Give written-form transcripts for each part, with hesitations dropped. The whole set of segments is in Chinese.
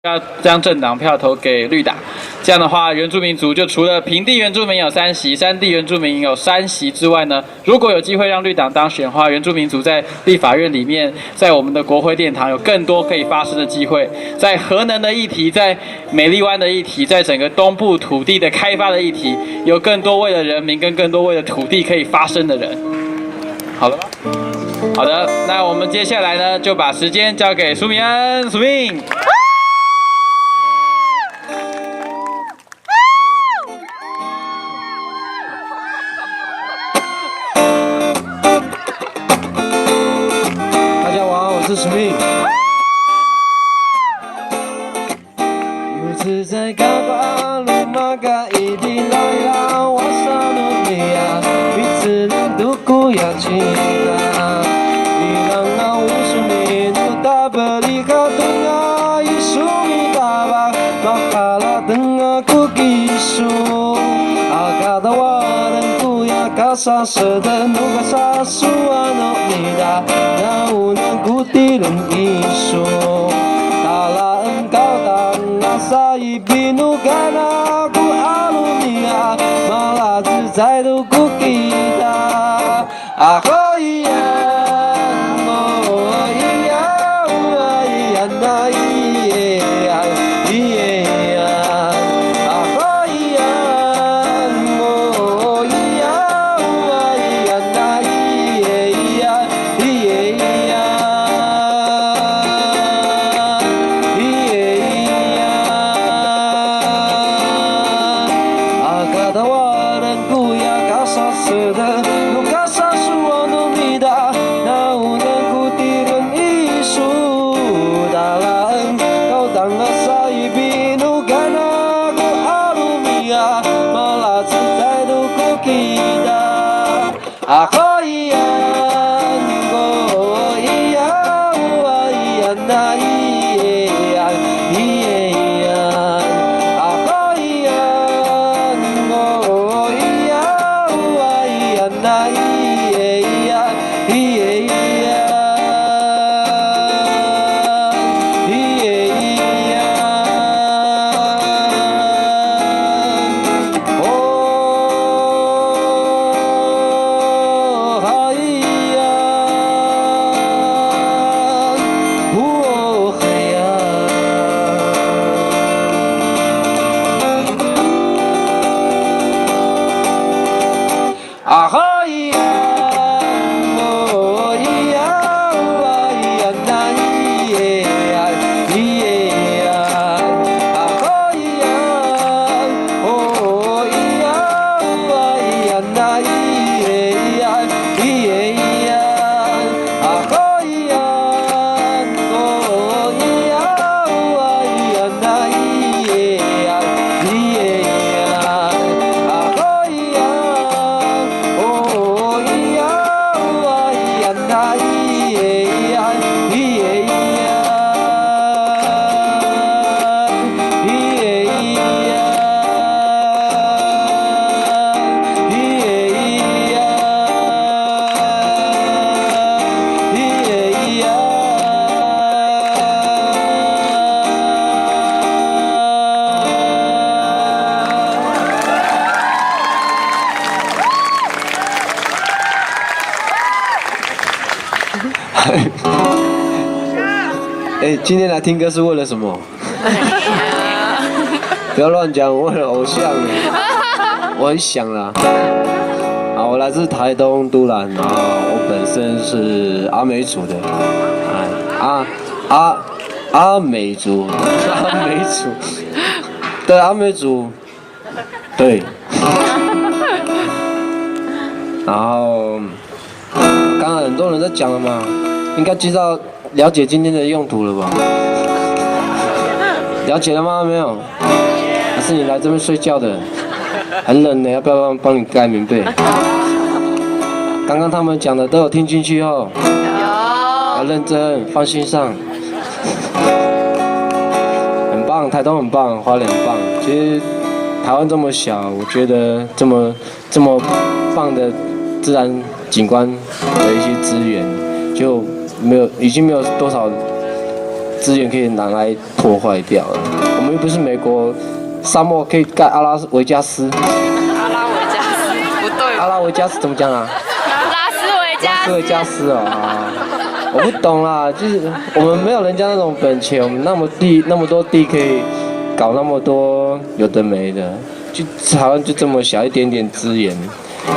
要将政党票投给绿党，这样的话，原住民族就除了平地原住民有3席，山地原住民有3席之外呢，如果有机会让绿党当选的话，原住民族在立法院里面，在我们的国会殿堂有更多可以发声的机会，在核能的议题，在美丽湾的议题，在整个东部土地的开发的议题，有更多为了人民跟更多为了土地可以发声的人。好了吗？好的，那我们接下来呢，就把时间交给苏明恩，苏明。我是史密。有次在卡巴鲁马嘎伊迪拉拉瓦萨努米亚，彼此人都孤雅情啊，伊朗啊乌苏米努达伯里卡登啊，伊苏米达巴马卡拉登啊古吉苏，阿嘎达瓦人古雅卡萨舍的努卡萨苏啊努米达，那乌那古迪人艺术，达拉恩高档啊萨伊比努盖那古阿鲁米亚，马拉自在都古吉达，啊呵咿呀，哦咿呀，哦咿呀那咿耶呀，咿耶呀，啊呵咿呀，哦咿呀，哦咿呀那咿耶呀，咿耶呀，咿耶呀，啊嘎达瓦人古呀嘎萨斯的。啊呵咿呀，哦咿呀，哦咿呀那咿耶呀，咿耶呀，啊呵咿呀，哦咿呀，哦咿呀那咿耶呀，咿耶呀，咿耶呀，哦。啊哈咿呀，哦咿呀，哦咿呀那咿耶呀，咿耶呀，啊哈咿呀，哦咿呀，哦咿呀那咿耶呀，咿耶呀，啊哈咿呀，哦咿呀，哦咿呀那咿耶呀，咿耶呀，啊哈咿呀。今天来听歌是为了什么？不要乱讲，我为了偶像呢，我很想啦。啊，我来自台东都兰，然后我本身是阿美族的，阿美族，阿美族，对，阿美族，对。然后刚刚很多人在讲了嘛，应该知道。了解今天的用途了吧？了解了吗？没有？还是你来这边睡觉的？很冷呢，要不要帮你盖棉被？刚刚他们讲的都有听进去哦。有。要认真，放心上。很棒，台东很棒，花莲很棒。其实台湾这么小，我觉得这么棒的自然景观的一些资源，就已经没有多少资源可以拿来破坏掉了。我们又不是美国，沙漠可以盖阿拉维加斯。阿拉维加斯不对吧？阿拉维加斯怎么讲啊？拉斯维加斯。拉斯维加斯哦，我不懂啦，就是我们没有人家那种本钱，我们那么多地可以搞那么多有的没的，就好像就这么小一点点资源，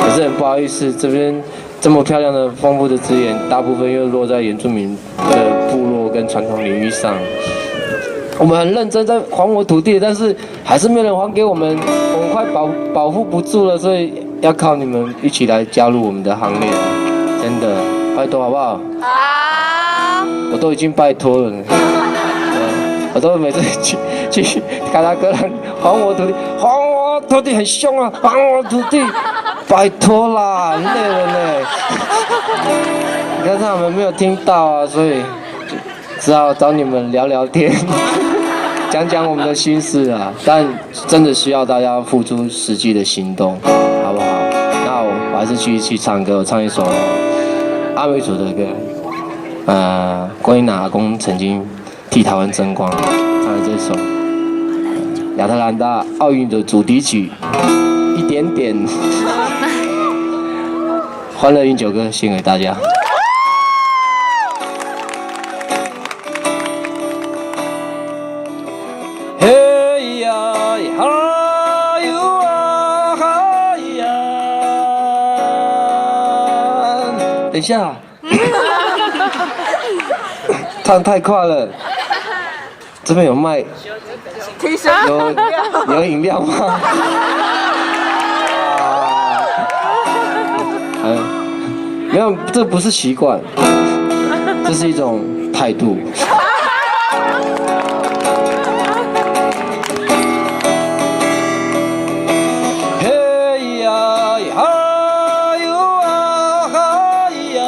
可是很不好意思，这边这么漂亮的丰富的资源，大部分又落在原住民的部落跟传统领域上。我们很认真在还我土地，但是还是没有人还给我们，我们快保护不住了，所以要靠你们一起来加入我们的行列，真的，拜托好不好？好。我都已经拜托了，我都每次去卡拉格兰还我土地，还我土地很凶啊，还我土地，拜托啦，很累了呢。你看他们没有听到啊，所以只好找你们聊聊天，讲讲我们的心事啊。但真的需要大家付出实际的行动，好不好？那我还是去唱歌，我唱一首阿美族的歌。关于阿公曾经替台湾争光，唱的这首亚特兰大奥运的主题曲，一点点，欢乐饮酒歌献给大家。嘿呀哈哟啊哈呀，等一下。唱太快了，这边有卖，有饮料吗？没有，这不是习惯，这是一种态度。嘿呀哈哟啊哈呀。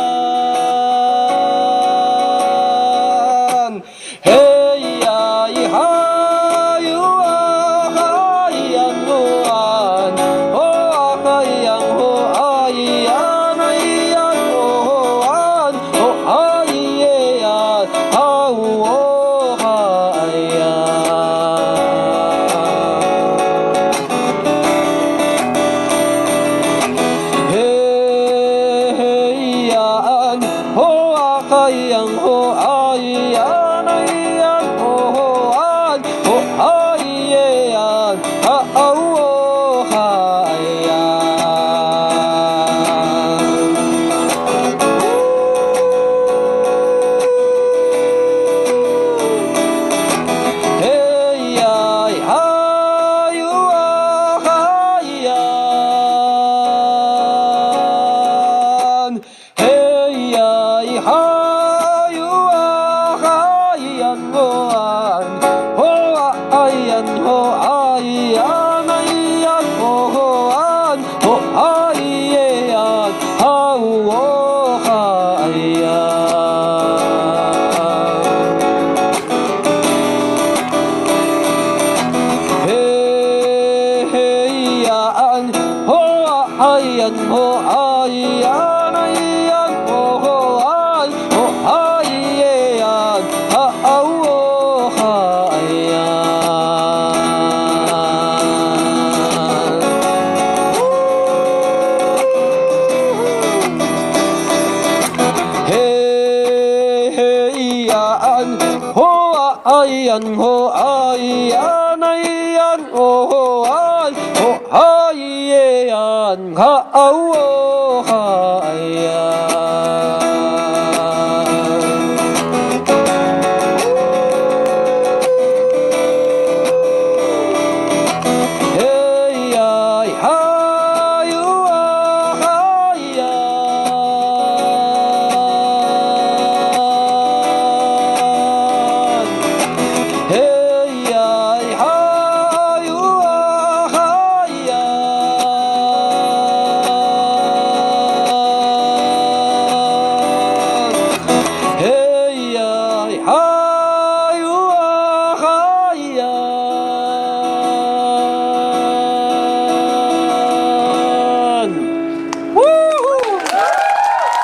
Oh